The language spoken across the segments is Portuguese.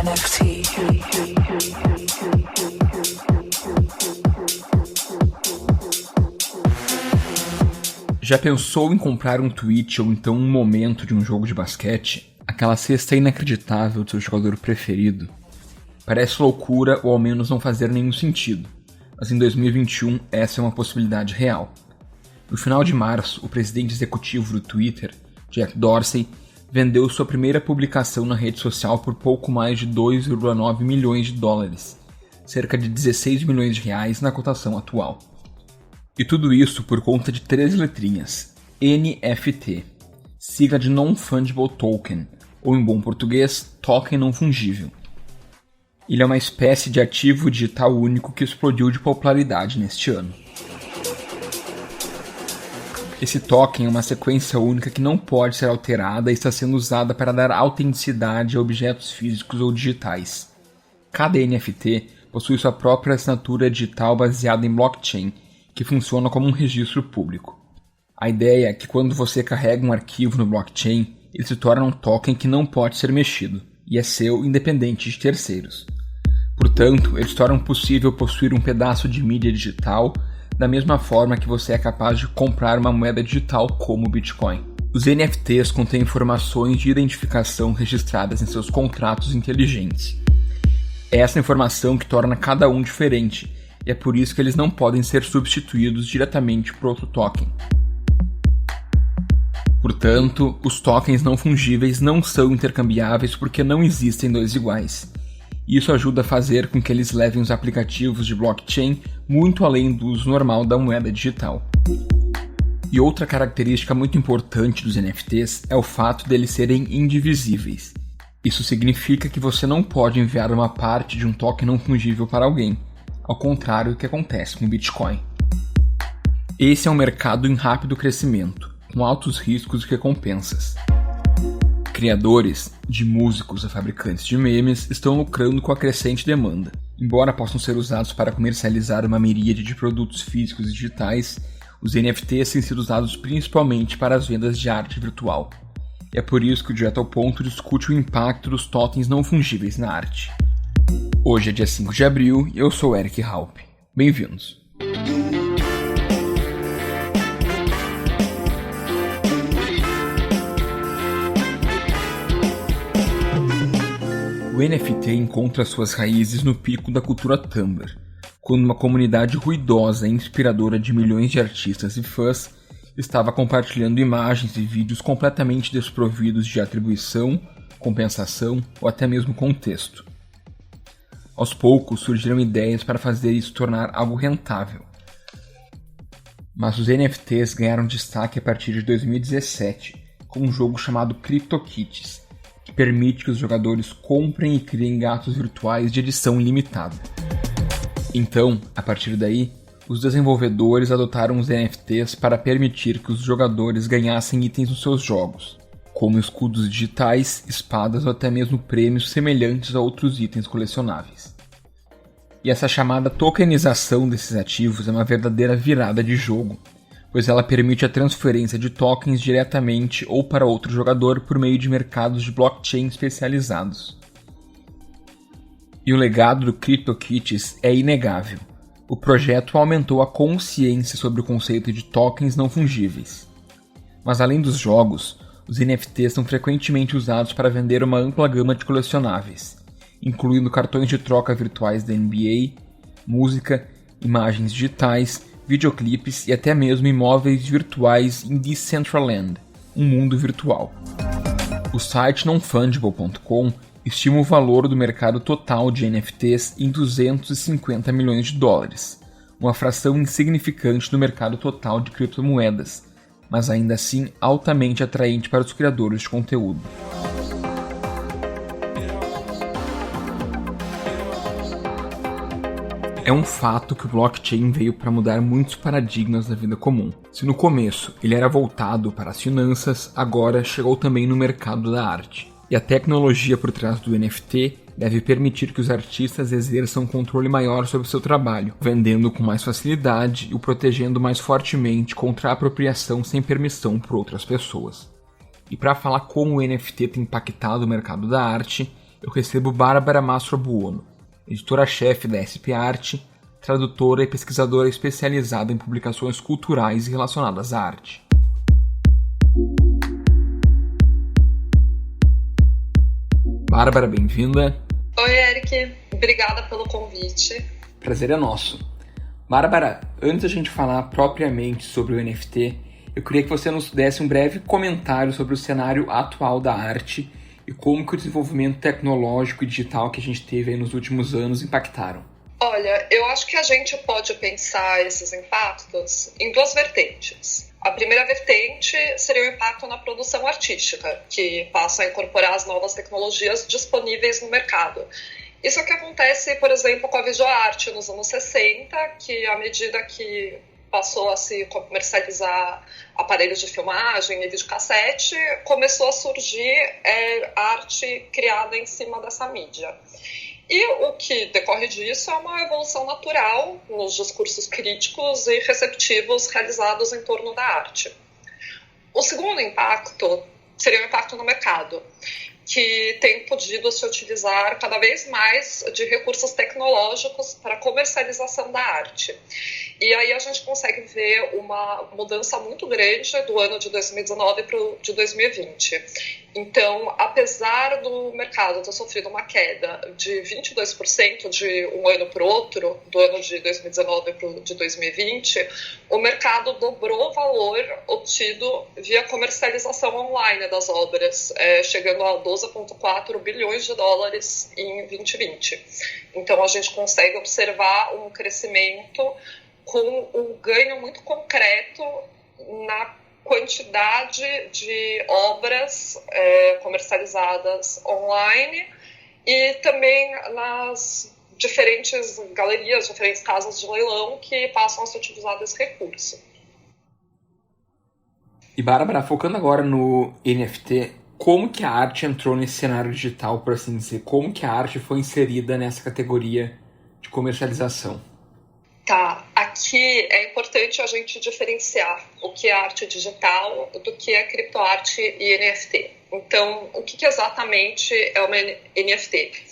NFT. Já pensou em comprar um tweet ou então um momento de um jogo de basquete? Aquela cesta inacreditável do seu jogador preferido? Parece loucura ou ao menos não fazer nenhum sentido, mas em 2021 essa é uma possibilidade real. No final de março, o presidente executivo do Twitter, Jack Dorsey, vendeu sua primeira publicação na rede social por pouco mais de 2,9 milhões de dólares, cerca de 16 milhões de reais na cotação atual. E tudo isso por conta de 3 letrinhas, NFT, sigla de Non-Fungible Token, ou em bom português, token não fungível. Ele é uma espécie de ativo digital único que explodiu de popularidade neste ano. Esse token é uma sequência única que não pode ser alterada e está sendo usada para dar autenticidade a objetos físicos ou digitais. Cada NFT possui sua própria assinatura digital baseada em blockchain, que funciona como um registro público. A ideia é que quando você carrega um arquivo no blockchain, ele se torna um token que não pode ser mexido, e é seu independente de terceiros. Portanto, eles tornam possível possuir um pedaço de mídia digital da mesma forma que você é capaz de comprar uma moeda digital como o Bitcoin. Os NFTs contêm informações de identificação registradas em seus contratos inteligentes. É essa informação que torna cada um diferente, e é por isso que eles não podem ser substituídos diretamente por outro token. Portanto, os tokens não fungíveis não são intercambiáveis porque não existem dois iguais. Isso ajuda a fazer com que eles levem os aplicativos de blockchain muito além do uso normal da moeda digital. E outra característica muito importante dos NFTs é o fato deles serem indivisíveis. Isso significa que você não pode enviar uma parte de um token não fungível para alguém, ao contrário do que acontece com o Bitcoin. Esse é um mercado em rápido crescimento, com altos riscos e recompensas. Criadores, de músicos a fabricantes de memes, estão lucrando com a crescente demanda. Embora possam ser usados para comercializar uma miríade de produtos físicos e digitais, os NFTs têm sido usados principalmente para as vendas de arte virtual. E é por isso que o Direto ao Ponto discute o impacto dos tokens não fungíveis na arte. Hoje é dia 5 de abril e eu sou Eric Halpe. Bem-vindos! O NFT encontra suas raízes no pico da cultura Tumblr, quando uma comunidade ruidosa e inspiradora de milhões de artistas e fãs estava compartilhando imagens e vídeos completamente desprovidos de atribuição, compensação ou até mesmo contexto. Aos poucos surgiram ideias para fazer isso tornar algo rentável. Mas os NFTs ganharam destaque a partir de 2017, com um jogo chamado CryptoKitties, que permite que os jogadores comprem e criem gatos virtuais de edição limitada. Então, a partir daí, os desenvolvedores adotaram os NFTs para permitir que os jogadores ganhassem itens nos seus jogos, como escudos digitais, espadas ou até mesmo prêmios semelhantes a outros itens colecionáveis. E essa chamada tokenização desses ativos é uma verdadeira virada de jogo, pois ela permite a transferência de tokens diretamente ou para outro jogador por meio de mercados de blockchain especializados. E o legado do CryptoKitties é inegável. O projeto aumentou a consciência sobre o conceito de tokens não fungíveis. Mas além dos jogos, os NFTs são frequentemente usados para vender uma ampla gama de colecionáveis, incluindo cartões de troca virtuais da NBA, música, imagens digitais, videoclipes e até mesmo imóveis virtuais em Decentraland, um mundo virtual. O site nonfungible.com estima o valor do mercado total de NFTs em 250 milhões de dólares, uma fração insignificante do mercado total de criptomoedas, mas ainda assim altamente atraente para os criadores de conteúdo. É um fato que o blockchain veio para mudar muitos paradigmas da vida comum. Se no começo ele era voltado para as finanças, agora chegou também no mercado da arte. E a tecnologia por trás do NFT deve permitir que os artistas exerçam um controle maior sobre seu trabalho, vendendo com mais facilidade e o protegendo mais fortemente contra a apropriação sem permissão por outras pessoas. E para falar como o NFT tem impactado o mercado da arte, eu recebo Bárbara Mastrobuono, editora-chefe da SP Arte, tradutora e pesquisadora especializada em publicações culturais relacionadas à arte. Bárbara, bem-vinda. Oi, Eric. Obrigada pelo convite. Prazer é nosso. Bárbara, antes da gente falar propriamente sobre o NFT, eu queria que você nos desse um breve comentário sobre o cenário atual da arte e como que o desenvolvimento tecnológico e digital que a gente teve aí nos últimos anos impactaram. Olha, eu acho que a gente pode pensar esses impactos em duas vertentes. A primeira vertente seria o impacto na produção artística, que passa a incorporar as novas tecnologias disponíveis no mercado. Isso é o que acontece, por exemplo, com a videoarte nos anos 60, que à medida que passou a se comercializar aparelhos de filmagem e videocassete, começou a surgir arte criada em cima dessa mídia. E o que decorre disso é uma evolução natural nos discursos críticos e receptivos realizados em torno da arte. O segundo impacto seria o impacto no mercado, que tem podido se utilizar cada vez mais de recursos tecnológicos para a comercialização da arte. E aí a gente consegue ver uma mudança muito grande do ano de 2019 para o de 2020. Então, apesar do mercado ter sofrido uma queda de 22% de um ano para o outro, do ano de 2019 para o de 2020, o mercado dobrou o valor obtido via comercialização online das obras, chegando a 12,4 bilhões de dólares em 2020. Então, a gente consegue observar um crescimento com um ganho muito concreto na quantidade de obras comercializadas online e também nas diferentes galerias, diferentes casas de leilão que passam a ser utilizado esse recurso. E Bárbara, focando agora no NFT, como que a arte entrou nesse cenário digital, por assim dizer? Como que a arte foi inserida nessa categoria de comercialização? Tá, aqui é importante a gente diferenciar o que é arte digital do que é criptoarte e NFT. Então, o que exatamente é uma NFT?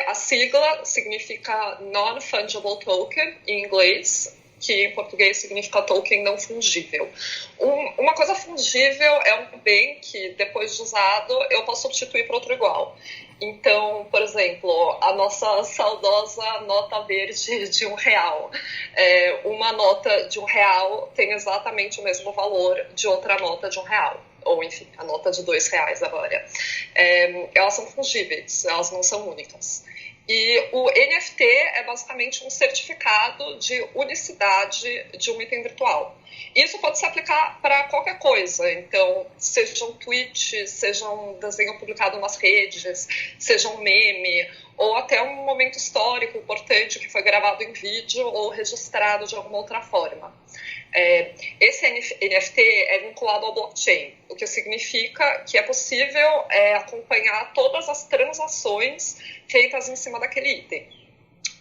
A sigla significa Non-Fungible Token, em inglês, que em português significa token não fungível. Uma coisa fungível é um bem que, depois de usado, eu posso substituir por outro igual. Então, por exemplo, a nossa saudosa nota verde de R$1. Uma nota de R$1 tem exatamente o mesmo valor de outra nota de R$1. Ou, enfim, a nota de R$2 agora. Elas são fungíveis, elas não são únicas. E o NFT é basicamente um certificado de unicidade de um item virtual. Isso pode se aplicar para qualquer coisa, então, seja um tweet, seja um desenho publicado nas redes, seja um meme, ou até um momento histórico importante que foi gravado em vídeo ou registrado de alguma outra forma. Esse NFT é vinculado ao blockchain, o que significa que é possível acompanhar todas as transações feitas em cima daquele item.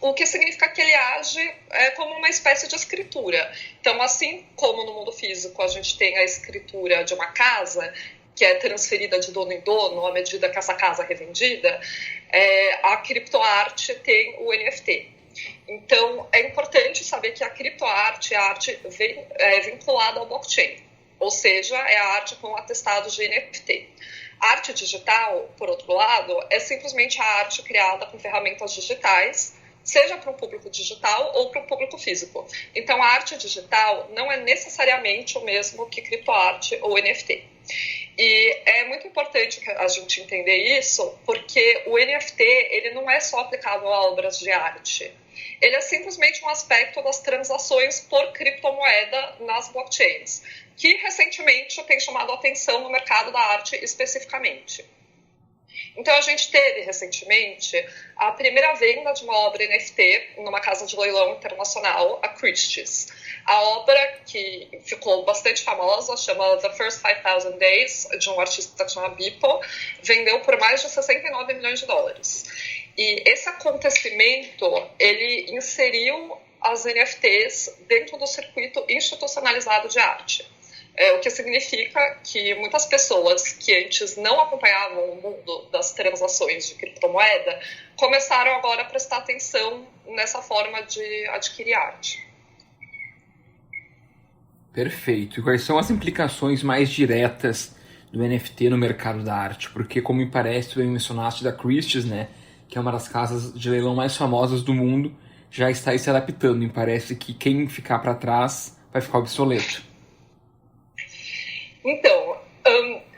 O que significa que ele age como uma espécie de escritura. Então, assim como no mundo físico a gente tem a escritura de uma casa, que é transferida de dono em dono à medida que essa casa é revendida, a criptoarte tem o NFT. Então, é importante saber que a criptoarte, a arte vinculada ao blockchain, ou seja, é a arte com atestado de NFT. A arte digital, por outro lado, é simplesmente a arte criada com ferramentas digitais, seja para um público digital ou para um público físico. Então, a arte digital não é necessariamente o mesmo que criptoarte ou NFT. E é muito importante a gente entender isso, porque o NFT ele não é só aplicado a obras de arte. Ele é simplesmente um aspecto das transações por criptomoeda nas blockchains, que recentemente tem chamado a atenção no mercado da arte especificamente. Então, a gente teve recentemente a primeira venda de uma obra NFT numa casa de leilão internacional, a Christie's. A obra, que ficou bastante famosa, chama The First 5,000 Days, de um artista que chama Beeple, vendeu por mais de 69 milhões de dólares. E esse acontecimento, ele inseriu as NFTs dentro do circuito institucionalizado de arte. O que significa que muitas pessoas que antes não acompanhavam o mundo das transações de criptomoeda começaram agora a prestar atenção nessa forma de adquirir arte. Perfeito. E quais são as implicações mais diretas do NFT no mercado da arte? Porque, como me parece, tu bem mencionaste da Christie's, né, que é uma das casas de leilão mais famosas do mundo, já está aí se adaptando. Me parece que quem ficar para trás vai ficar obsoleto. Então,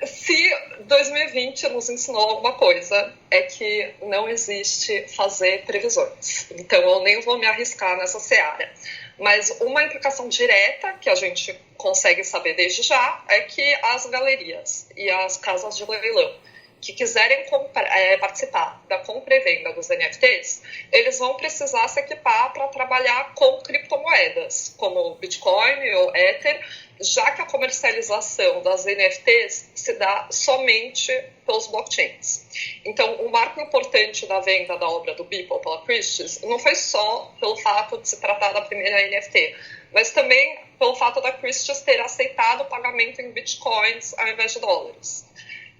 se 2020 nos ensinou alguma coisa, é que não existe fazer previsões. Então, eu nem vou me arriscar nessa seara. Mas uma implicação direta que a gente consegue saber desde já é que as galerias e as casas de leilão que quiserem participar da compra e venda dos NFTs, eles vão precisar se equipar para trabalhar com criptomoedas, como Bitcoin ou Ether, já que a comercialização das NFTs se dá somente pelos blockchains. Então, um marco importante da venda da obra do Beeple pela Christie's não foi só pelo fato de se tratar da primeira NFT, mas também pelo fato da Christie's ter aceitado o pagamento em bitcoins ao invés de dólares.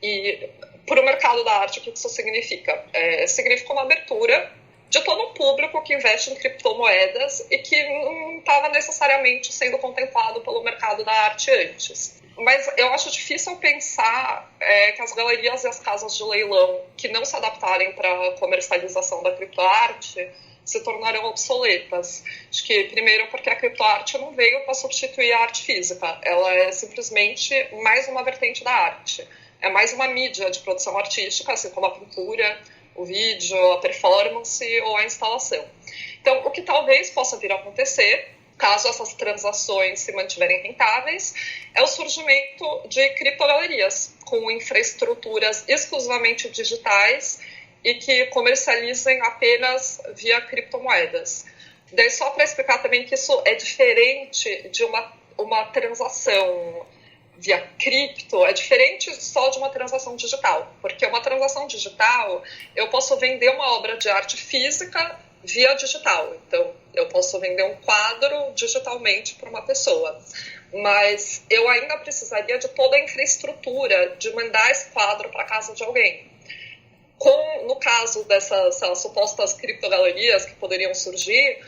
E para o mercado da arte, o que isso significa? Significa uma abertura de todo o público que investe em criptomoedas e que não estava necessariamente sendo contemplado pelo mercado da arte antes. Mas eu acho difícil pensar que as galerias e as casas de leilão que não se adaptarem para a comercialização da criptoarte se tornarão obsoletas. Acho que, primeiro, porque a criptoarte não veio para substituir a arte física. Ela é simplesmente mais uma vertente da arte. É mais uma mídia de produção artística, assim como a pintura, o vídeo, a performance ou a instalação. Então, o que talvez possa vir a acontecer, caso essas transações se mantiverem rentáveis, é o surgimento de criptogalerias com infraestruturas exclusivamente digitais e que comercializem apenas via criptomoedas. Daí, só para explicar também que isso é diferente de uma transação via cripto, é diferente só de uma transação digital, porque uma transação digital, eu posso vender uma obra de arte física via digital, então eu posso vender um quadro digitalmente para uma pessoa, mas eu ainda precisaria de toda a infraestrutura de mandar esse quadro para casa de alguém. No caso dessas supostas criptogalerias que poderiam surgir,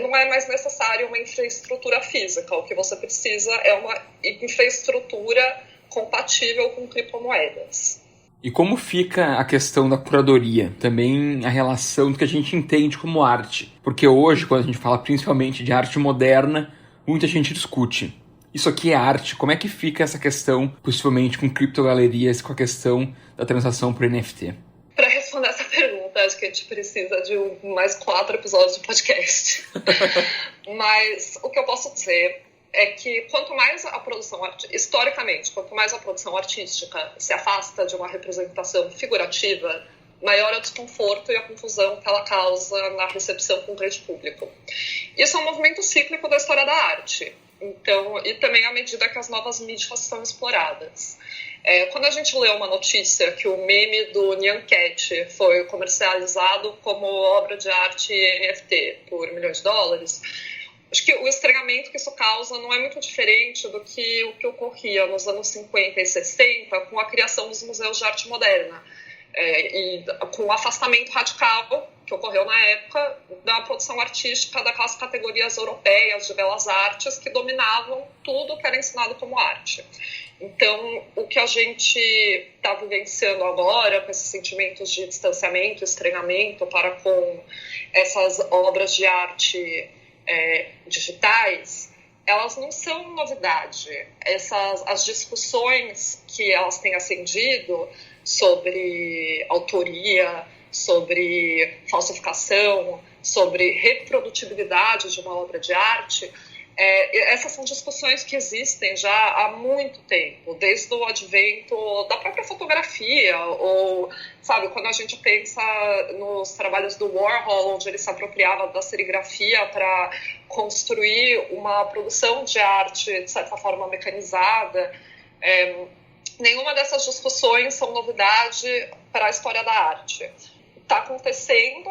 não é mais necessário uma infraestrutura física. O que você precisa é uma infraestrutura compatível com criptomoedas. E como fica a questão da curadoria? Também a relação do que a gente entende como arte. Porque hoje, quando a gente fala principalmente de arte moderna, muita gente discute. Isso aqui é arte? Como é que fica essa questão, possivelmente com criptogalerias, com a questão da transação por NFT? Para responder essa pergunta, acho que a gente precisa de mais 4 episódios de podcast. Mas o que eu posso dizer é que quanto mais a produção historicamente, quanto mais a produção artística se afasta de uma representação figurativa, maior é o desconforto e a confusão que ela causa na recepção com o grande público. Isso é um movimento cíclico da história da arte. Então, e também à medida que as novas mídias são exploradas. Quando a gente lê uma notícia que o meme do Nyan Cat foi comercializado como obra de arte NFT por $milhões, acho que o estranhamento que isso causa não é muito diferente do que o que ocorria nos anos 50 e 60 com a criação dos museus de arte moderna. E com o afastamento radical que ocorreu na época da produção artística daquelas categorias europeias de belas artes que dominavam tudo que era ensinado como arte. Então, o que a gente está vivenciando agora, com esses sentimentos de distanciamento, estranhamento para com essas obras de arte digitais, elas não são novidade. As discussões que elas têm acendido sobre autoria, sobre falsificação, sobre reprodutibilidade de uma obra de arte, essas são discussões que existem já há muito tempo, desde o advento da própria fotografia, ou, sabe, quando a gente pensa nos trabalhos do Warhol, onde ele se apropriava da serigrafia para construir uma produção de arte, de certa forma, mecanizada. Nenhuma dessas discussões são novidade para a história da arte. Está acontecendo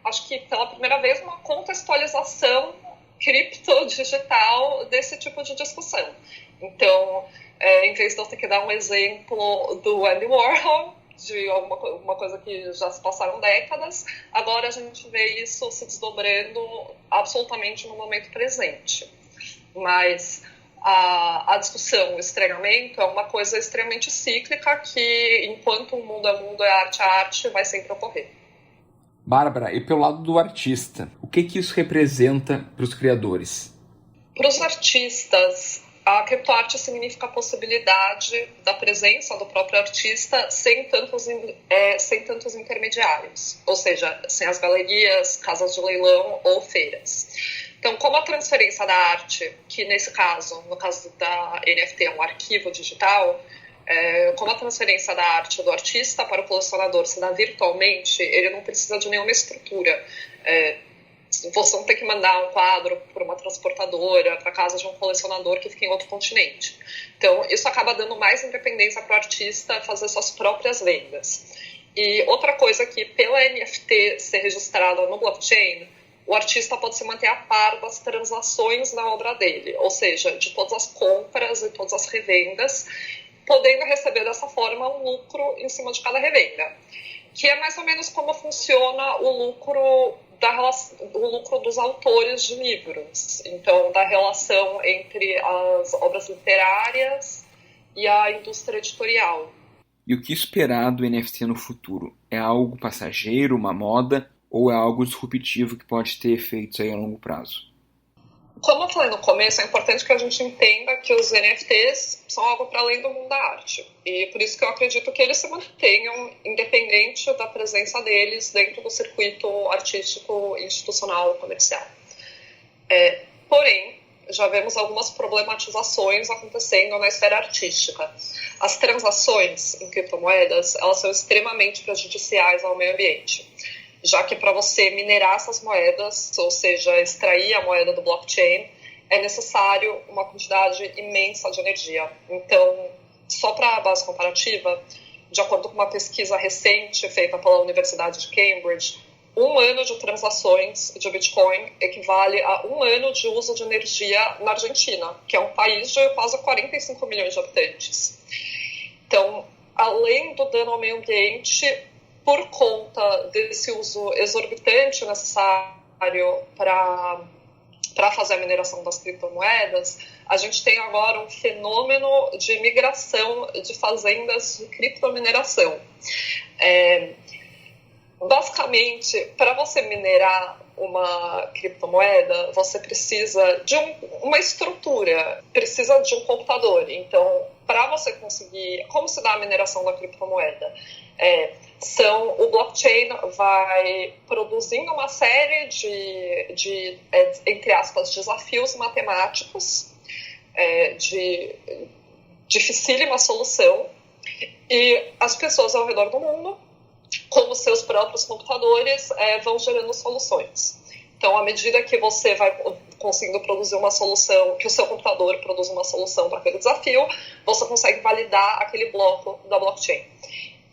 acho que pela primeira vez, uma contextualização criptodigital desse tipo de discussão. Então, em vez de eu ter que dar um exemplo do Andy Warhol, de alguma coisa que já se passaram décadas, agora a gente vê isso se desdobrando absolutamente no momento presente. Mas a discussão, o estranhamento, é uma coisa extremamente cíclica que, enquanto o mundo é mundo, é arte, a arte vai sempre ocorrer. Bárbara, e pelo lado do artista, o que isso representa para os criadores? Para os artistas, a criptoarte significa a possibilidade da presença do próprio artista sem tantos intermediários, ou seja, sem as galerias, casas de leilão ou feiras. Então, como a transferência da arte, que nesse caso, no caso da NFT, é um arquivo digital, como a transferência da arte do artista para o colecionador se dá virtualmente, ele não precisa de nenhuma estrutura. Você não tem que mandar um quadro por uma transportadora para casa de um colecionador que fica em outro continente. Então, isso acaba dando mais independência para o artista fazer suas próprias vendas. E outra coisa que, pela NFT ser registrada no blockchain, o artista pode se manter a par das transações na obra dele, ou seja, de todas as compras e todas as revendas, podendo receber dessa forma um lucro em cima de cada revenda, que é mais ou menos como funciona o lucro dos autores de livros, então da relação entre as obras literárias e a indústria editorial. E o que esperar do NFT no futuro? É algo passageiro, uma moda, ou é algo disruptivo que pode ter efeitos aí a longo prazo? Como eu falei no começo, é importante que a gente entenda que os NFTs são algo para além do mundo da arte. E por isso que eu acredito que eles se mantenham independente da presença deles dentro do circuito artístico, institucional e comercial. Porém, já vemos algumas problematizações acontecendo na esfera artística. As transações em criptomoedas, elas são extremamente prejudiciais ao meio ambiente, já que para você minerar essas moedas, ou seja, extrair a moeda do blockchain, é necessário uma quantidade imensa de energia. Então, só para a base comparativa, de acordo com uma pesquisa recente feita pela Universidade de Cambridge, 1 ano de transações de Bitcoin equivale a 1 ano de uso de energia na Argentina, que é um país de quase 45 milhões de habitantes. Então, além do dano ao meio ambiente, por conta desse uso exorbitante necessário para fazer a mineração das criptomoedas, a gente tem agora um fenômeno de migração de fazendas de criptomineração. Basicamente, para você minerar uma criptomoeda, você precisa de uma estrutura, precisa de um computador. Então, para você conseguir... Como se dá a mineração da criptomoeda? O blockchain vai produzindo uma série de entre aspas, desafios matemáticos de dificílima solução, e as pessoas ao redor do mundo, com os seus próprios computadores, vão gerando soluções. Então, à medida que você vai conseguindo produzir uma solução, que o seu computador produz uma solução para aquele desafio, você consegue validar aquele bloco da blockchain.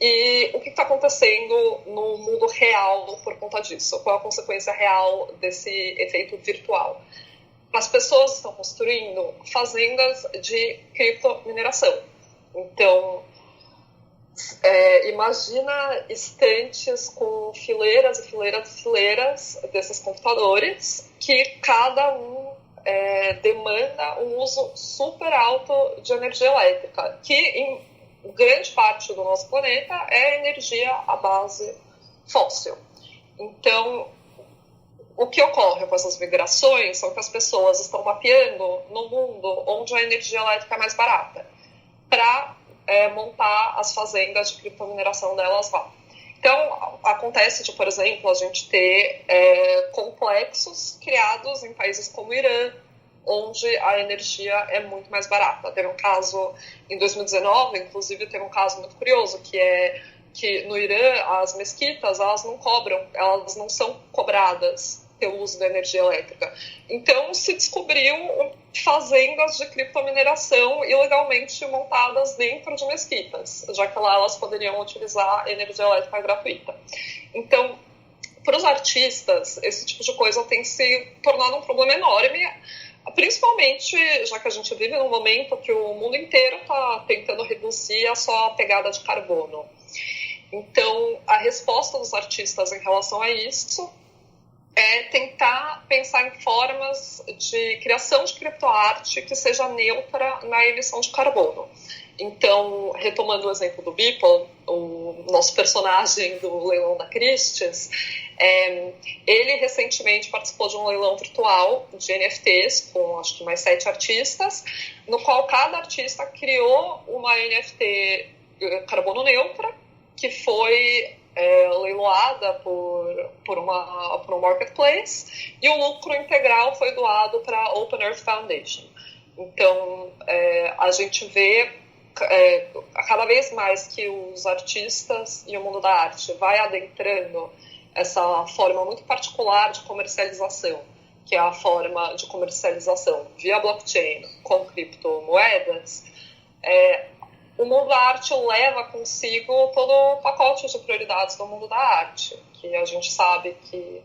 E o que está acontecendo no mundo real por conta disso? Qual é a consequência real desse efeito virtual? As pessoas estão construindo fazendas de criptomineração. Então, imagina estantes com fileiras e fileiras e fileiras desses computadores, que cada um demanda um uso super alto de energia elétrica, que em grande parte do nosso planeta é energia à base fóssil. Então, o que ocorre com essas migrações são que as pessoas estão mapeando no mundo onde a energia elétrica é mais barata para montar as fazendas de criptomineração delas lá. Então, acontece de, por exemplo, a gente ter complexos criados em países como o Irã, onde a energia é muito mais barata. Teve um caso em 2019, inclusive teve um caso muito curioso, que é que no Irã as mesquitas, elas não são cobradas pelo uso da energia elétrica. Então se descobriu fazendas de criptomineração ilegalmente montadas dentro de mesquitas, já que lá elas poderiam utilizar energia elétrica gratuita. Então, para os artistas, esse tipo de coisa tem se tornado um problema enorme, principalmente já que a gente vive num momento que o mundo inteiro está tentando reduzir a sua pegada de carbono. Então, a resposta dos artistas em relação a isso é tentar pensar em formas de criação de criptoarte que seja neutra na emissão de carbono. Então, retomando o exemplo do Beeple, o nosso personagem do leilão da Christie's, ele recentemente participou de um leilão virtual de NFTs com acho que mais 7 artistas, no qual cada artista criou uma NFT carbono neutra que foi leiloada por um marketplace, e o lucro integral foi doado para a Open Earth Foundation. Então, a gente vê cada vez mais que os artistas e o mundo da arte vai adentrando essa forma muito particular de comercialização, que é a forma de comercialização via blockchain com criptomoedas. O mundo da arte leva consigo todo o pacote de prioridades do mundo da arte, que a gente sabe que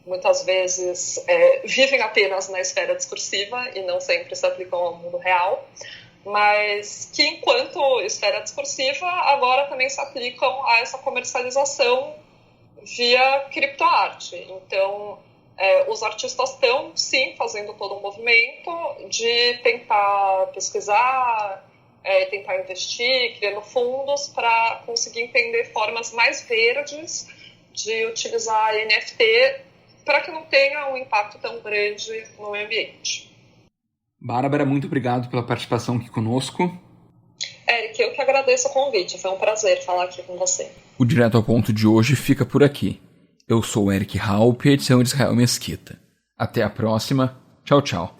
muitas vezes vivem apenas na esfera discursiva e não sempre se aplicam ao mundo real, mas que, enquanto esfera discursiva, agora também se aplicam a essa comercialização via criptoarte. Então, os artistas estão, sim, fazendo todo um movimento de tentar pesquisar, tentar investir, criando fundos para conseguir entender formas mais verdes de utilizar a NFT para que não tenha um impacto tão grande no meio ambiente. Bárbara, muito obrigado pela participação aqui conosco. Eric, eu que agradeço o convite, foi um prazer falar aqui com você. O Direto ao Ponto de hoje fica por aqui. Eu sou o Eric Halp, edição de Israel Mesquita. Até a próxima. Tchau, tchau.